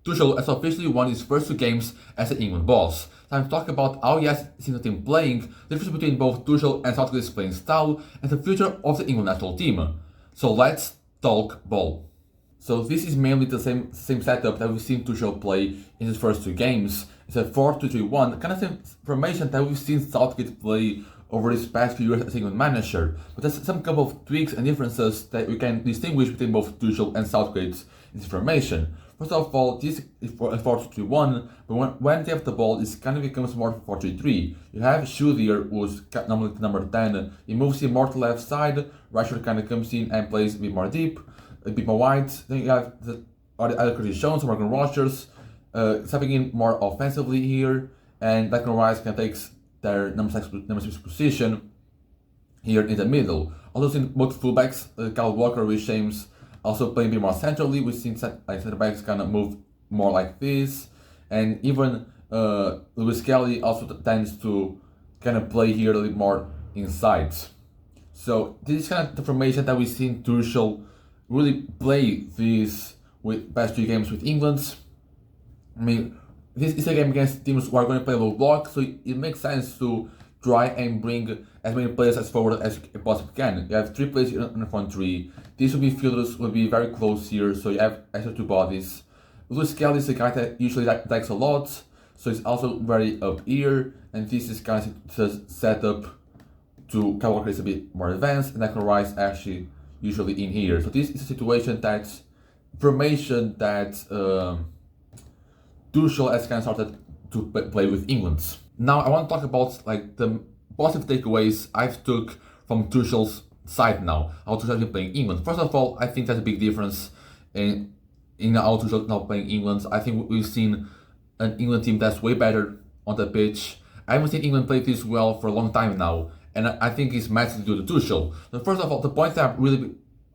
Tuchel has officially won his first 2 games as the England boss. Time to talk about how he has seen the team playing, the difference between both Tuchel and Southgate's playing style, and the future of the England national team. So let's talk ball. So this is mainly the same setup that we've seen Tuchel play in his first 2 games. It's a 4-2-3-1, kind of same formation that we've seen Southgate play over his past few years as England manager. But there's some couple of tweaks and differences that we can distinguish between both Tuchel and Southgate's in this formation. First of all, this is a 4-2-3-1, but when they have the ball, it kind of becomes more 4-3-3. You have Schulier, who's normally the number 10, he moves him more to the left side, Rashford kind of comes in and plays a bit more deep, a bit more wide. Then you have the other Curtis Jones, Morgan Rogers, stepping in more offensively here, and Declan Rice can take their number 6 position here in the middle. Also seen both fullbacks, Kyle Walker with James, also playing a bit more centrally. We've seen center backs kind of move more like this, and even Lewis Kelly also tends to kind of play here a little bit more inside. So this is kind of the formation that we've seen Tuchel really play these with past 2 games with England. I mean, this is a game against teams who are going to play low block, so it makes sense to try and bring as many players as forward as you possibly can. You have 3 players in the front 3. These midfielders will be very close here, so you have extra 2 bodies. Lewis Kelly is a guy that usually attacks a lot, so he's also very up here, and this is kind of set up to Kyle Walker is a bit more advanced, and Declan Rice actually usually in here. So this is a situation formation that Tuchel has kind of started to play with England. Now I want to talk about like the positive takeaways I've took from Tuchel's side now, how Tuchel has been playing England. First of all, I think there's a big difference in how Tuchel now playing England. I think we've seen an England team that's way better on the pitch. I haven't seen England play this well for a long time now, and I think it's massively due to Tuchel. So first of all, the point that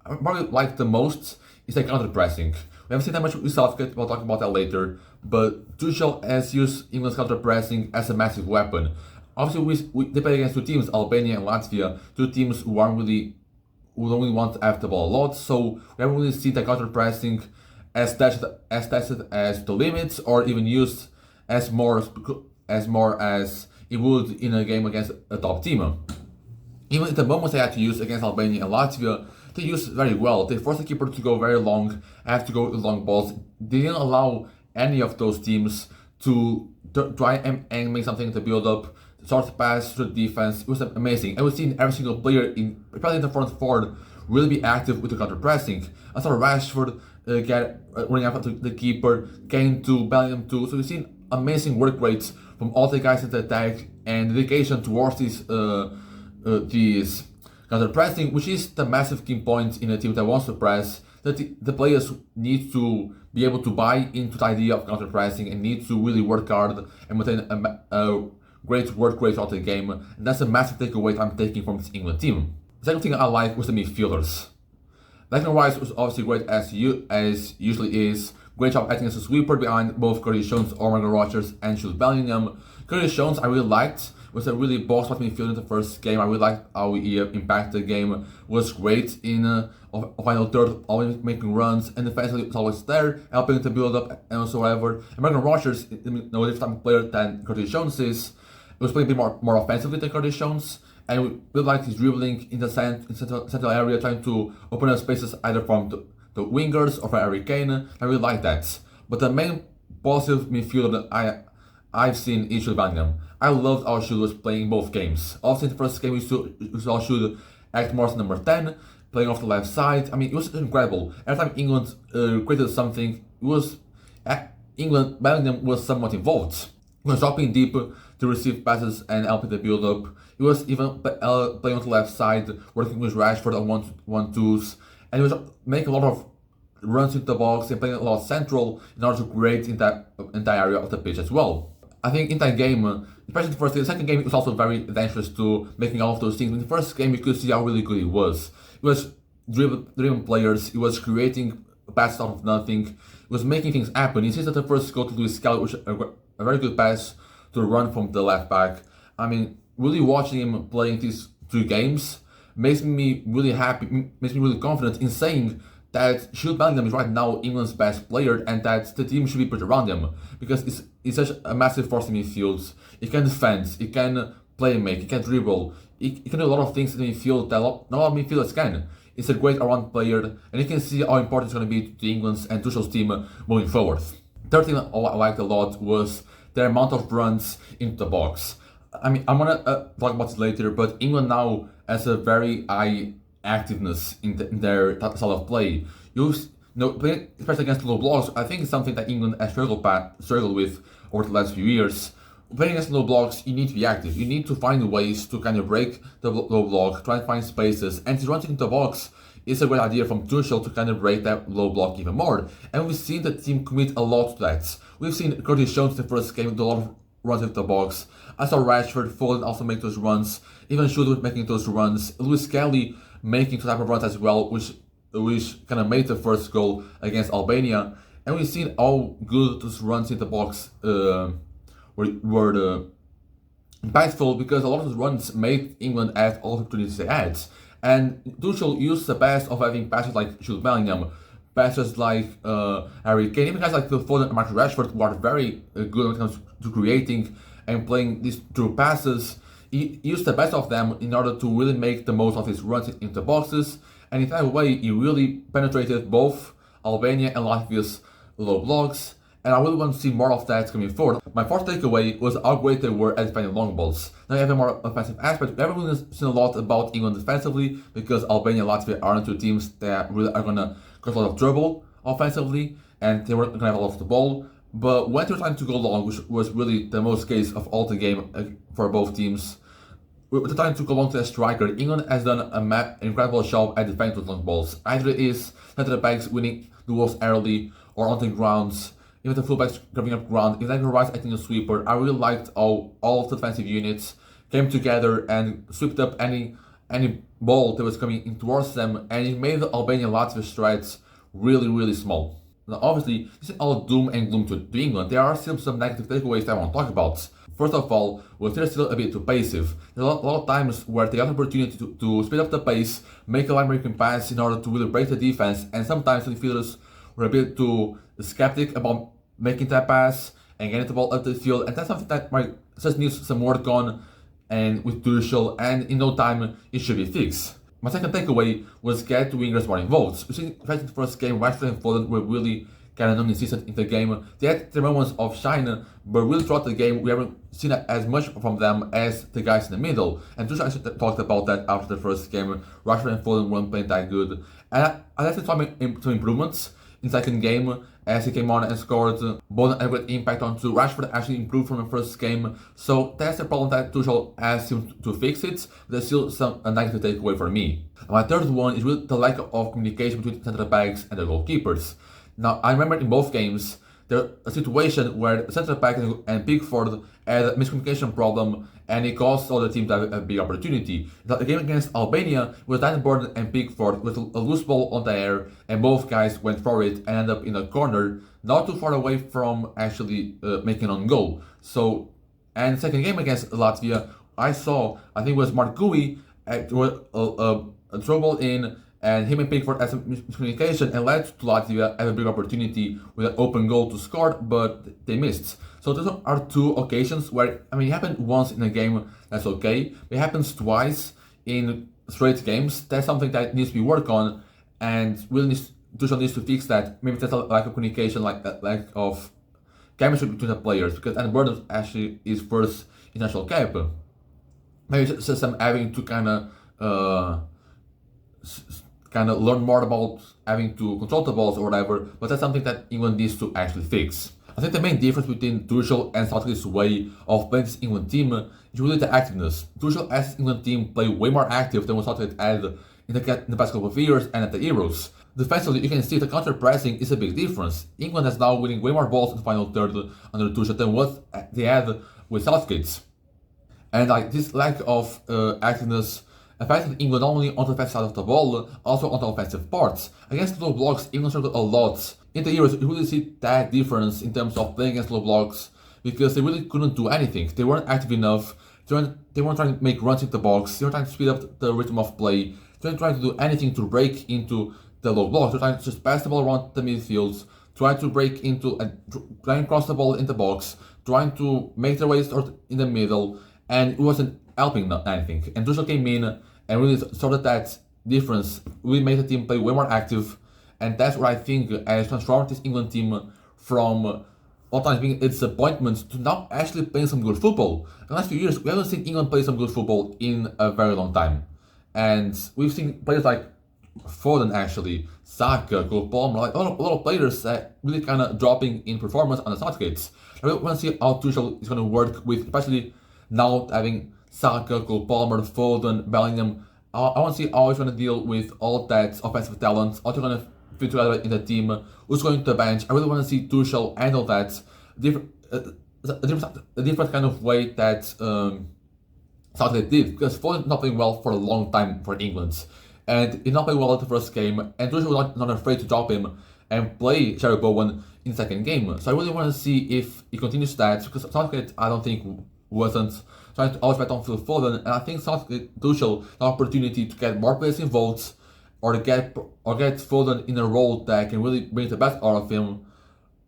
I probably like the most is the counter pressing. We haven't seen that much with Southgate, we'll talk about that later, but Tuchel has used England's counter pressing as a massive weapon. Obviously, they play against 2 teams, Albania and Latvia, 2 teams who don't really want to have the ball a lot, so we haven't really seen the counter pressing as tested as the limits, or even used as more as it would in a game against a top team. Even at the moments they had to use against Albania and Latvia, they used very well. They forced the keeper to go very long, have to go with long balls. They didn't allow any of those teams to try and make something to build up, short pass through the defense. It was amazing. And we've seen every single player, especially in the front 4, really be active with the counter pressing. I saw Rashford running after the keeper, Kane too, Bellingham too. So we've seen amazing work rates from all the guys in the attack and dedication towards these counter pressing, which is the massive key point in a team that wants to press. That the players need to be able to buy into the idea of counter pressing and need to really work hard and maintain a great work rate throughout the game. And that's a massive takeaway I'm taking from this England team. The second thing I like was the midfielders. Declan Rice was obviously great as usually is. Great job acting as a sweeper behind both Curtis Jones, Morgan Rogers, and Jude Bellingham. Curtis Jones I really liked. Was a really boss-up midfielder in the first game. I really liked how he impacted the game. Was great in a final third, always making runs, and defensively was always there, helping to build up and whatsoever. And Morgan Rogers, no different type of player than Curtis Jones is. He was playing a bit more offensively than Curtis Jones, and we really liked his dribbling in the central area, trying to open up spaces either from the wingers or from Harry Kane. I really like that. But the main positive midfielder that I've seen is Jude Bellingham. I loved how Jude was playing both games. Also in the first game, we saw Jude act more as number 10, playing off the left side. I mean, it was incredible. Every time England created something, Bellingham was somewhat involved. He was dropping deep to receive passes and helping the build up. He was even playing on the left side, working with Rashford on 1-2s, and he was making a lot of runs into the box and playing a lot central in order to create in that entire area of the pitch as well. I think in that game, especially the first game, the second game, it was also very adventurous to making all of those things. In the first game, you could see how really good he was. He was dribbling players, he was creating passes out of nothing, he was making things happen. He sees that the first goal to Lewis Kelly, which a very good pass to run from the left back. I mean, really watching him playing these 2 games makes me really happy, makes me really confident in saying that Jude Bellingham is right now England's best player and that the team should be put around him because it's such a massive force in midfield. He can defend, he can play make, he can dribble, he can do a lot of things in the midfield that not a lot of midfielders can. It's a great around player, and you can see how important it's going to be to England's and Tuchel's team moving forward. Third thing I liked a lot was their amount of runs into the box. I mean, I'm gonna talk about it later, but England now has a very high activeness in their style of play. Playing especially against low blocks, I think it's something that England has struggled with over the last few years. Playing against low blocks, you need to be active. You need to find ways to kind of break the low block, try and find spaces, and to run into the box is a great idea from Tuchel to kind of break that low block even more. And we've seen the team commit a lot to that. We've seen Curtis Jones in the first game do a lot of runs into the box. I saw Rashford, Foden also make those runs. Even Jude making those runs. Lewis Kelly making some type of runs as well, which kind of made the first goal against Albania. And we've seen how good those runs in the box were impactful because a lot of those runs made England add all the opportunities they had. And Tuchel used the best of having passes like Jude Bellingham, passes like Harry Kane, even guys like Phil Foden and Marcus Rashford who are very good when it comes to creating and playing these through passes. He used the best of them in order to really make the most of his runs into boxes, and in that way he really penetrated both Albania and Latvia's low blocks, and I really want to see more of that coming forward. My fourth takeaway was how great they were at defending long balls. Now you have a more offensive aspect. We haven't really seen a lot about England defensively because Albania and Latvia aren't two teams that really are going to cause a lot of trouble offensively, and they weren't going to have a lot of the ball. But when they were trying to go long, which was really the most case of all the game for both teams, we're trying to go long to a striker. England has done an incredible job at defending those long balls. Either it is center backs winning duels early or on the grounds, even the fullbacks grabbing up ground, even like Rice acting a sweeper. I really liked how all of the defensive units came together and swept up any ball that was coming in towards them, and it made the Albania Latvia strides really, really small. Now, obviously, this is all doom and gloom to England. There are still some negative takeaways that I want to talk about. First of all, they're still a bit too passive. There's a lot of times where they have the opportunity to speed up the pace, make a line breaking pass in order to really break the defense, and sometimes the midfielders were a bit too skeptic about making that pass and getting the ball up the field, and that's something that might just needs some work on, and with Tuchel, and in no time it should be fixed. My second takeaway was get the wingers more involved. We see in the first game, Rashford and Foden were really kind of non-existent in the game. They had their moments of shine, but really throughout the game, we haven't seen as much from them as the guys in the middle. And Tuchel actually talked about that after the first game. Rashford and Foden weren't playing that good. And I actually saw some improvements in the second game as he came on and scored. Both had a great impact on two. Rashford actually improved from the first game. So that's the problem that Tuchel asked him to fix it. There's still a negative takeaway for me. And my third one is really the lack of communication between the centre backs and the goalkeepers. Now, I remember in both games, there was a situation where the centre back and Pickford had a miscommunication problem, and it caused all the team to have a big opportunity. The game against Albania was Dandenborn and Pickford with a loose ball on the air, and both guys went for it and ended up in a corner, not too far away from actually making an goal. So, and second game against Latvia, I think it was Mark Gui, a trouble in, and him and Pickford had some miscommunication and led to Latvia have a big opportunity with an open goal to score, but they missed. So those are two occasions where, I mean, it happened once in a game, that's okay. It happens twice in straight games. That's something that needs to be worked on, and really Tuchel needs to fix that. Maybe that's a lack of communication, lack of chemistry between the players, because Andy Burden actually is first international cap. Maybe it's just some having to kind of learn more about having to control the balls or whatever, but that's something that England needs to actually fix. I think the main difference between Tuchel and Southgate's way of playing this England team is really the activeness. Tuchel has this England team play way more active than what Southgate had in the past couple of years and at the Euros. Defensively, you can see the counter-pressing is a big difference. England is now winning way more balls in the final third under Tuchel than what they had with Southgate. And like this lack of activeness affected England not only on the offensive side of the ball, also on the offensive parts. Against low blocks, England struggled a lot. In the Euros, you really see that difference in terms of playing against low blocks, because they really couldn't do anything. They weren't active enough. They weren't trying to make runs in the box. They weren't trying to speed up the rhythm of play. They weren't trying to do anything to break into the low blocks. They're trying to just pass the ball around the midfields, trying to break into and trying to cross the ball in the box, trying to make their way in the middle, and it wasn't helping anything. And Tuchel came in and really sorted that difference. We made the team play way more active, and that's what I think has transformed this England team from all times being a disappointment to now actually playing some good football. In the last few years, we haven't seen England play some good football in a very long time. And we've seen players like Foden, actually, Saka, Cole Palmer, like a lot of players really kind of dropping in performance on the Southgates. I really want to see how Tuchel is going to work with, especially now having Saka, Cole Palmer, Foden, Bellingham. I want to see how he's going to deal with all that offensive talent, how they're going to fit together in the team, who's going to the bench. I really want to see Tuchel handle that a different kind of way that Southgate did, because Foden is not playing well for a long time for England, and he not played well at the first game, and Tuchel was not afraid to drop him and play Jarrod Bowen in the second game. So I really want to see if he continues that, because Southgate, I don't think, wasn't trying to always bet on Phil Foden, and I think Tuchel had the opportunity to get more players involved, or get Foden in a role that can really bring the best out of him,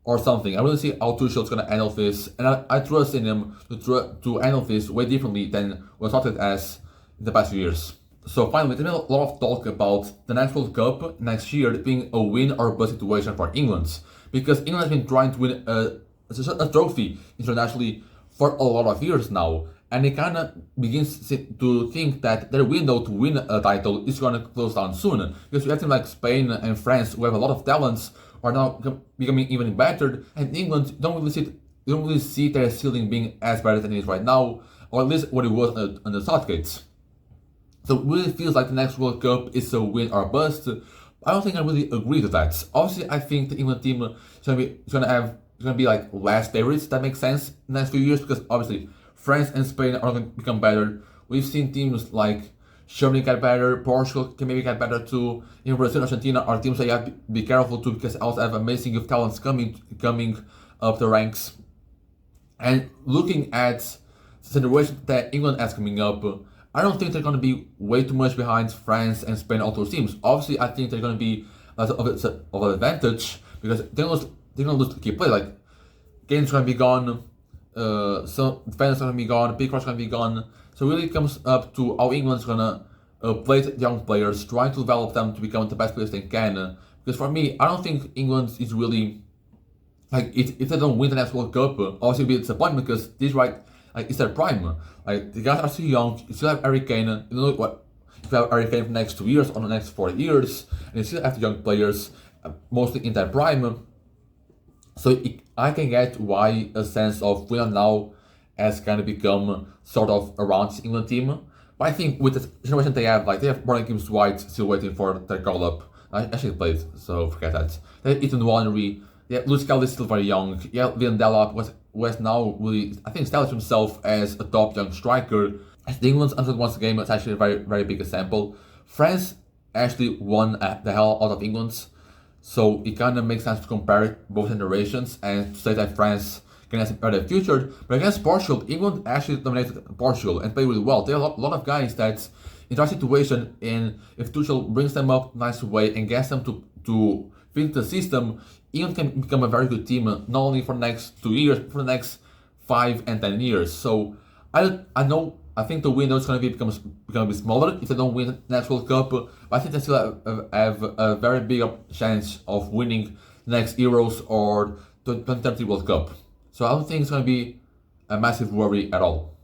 or something. I really see how Tuchel is going to handle this, and I trust in him to handle this way differently than what Southgate has in the past few years. So finally, there's been a lot of talk about the next World Cup next year being a win or bust situation for England, because England has been trying to win a trophy internationally for a lot of years now, and it kind of begins to think that their window to win a title is going to close down soon, because we have teams like Spain and France who have a lot of talents are now becoming even better, and England don't really see their ceiling being as bad as it is right now, or at least what it was under Southgate. So it really feels like the next World Cup is a win or a bust. I don't think I really agree to that. Obviously, I think the England team is gonna be like last favorites. That makes sense in the next few years, because obviously France and Spain are going to become better. We've seen teams like Germany get better, Portugal can maybe get better too. In Brazil and Argentina are teams that you have to be careful too, because they also have amazing youth talents coming up the ranks. And looking at the situation that England has coming up, I don't think they're going to be way too much behind France and Spain, all those teams. Obviously, I think they're going to be of an advantage, because they're going to lose key players. Like, Kane's going to be gone, so defenders going to be gone, Pickford's going to be gone. So really it comes up to how England's going to play the young players, trying to develop them to become the best players they can. Because for me, I don't think England is really, like, if they don't win the next World Cup, obviously it'll be a disappointment, because this it's their prime. Like, the guys are still young. You still have Harry Kane. You know what? If you have Harry Kane for the next 2 years or the next 4 years, and you still have the young players, mostly in their prime. So I can get why a sense of win now has kind of become sort of around this England team. But I think with the generation they have Morgan Gibbs White still waiting for their call up. I actually played, so forget that. They have Ethan Wannery. Yeah, Lewis Kelly is still very young. Yeah, Leon Delap was now really, I think, established himself as a top young striker. As the England entered once again, it's actually a very, very big example. France actually won the hell out of England, so it kind of makes sense to compare both generations and to say that France can have a better future. But against Portugal, England actually dominated Portugal and played really well. There are a lot of guys that, in that situation, and if Tuchel brings them up in a nice way and gets them to fit the system, England can become a very good team, not only for the next 2 years, but for the next 5 and 10 years. So I think the window is going to become a bit smaller if they don't win the next World Cup, but I think they still have a very big chance of winning the next Euros or the 2030 World Cup. So I don't think it's going to be a massive worry at all.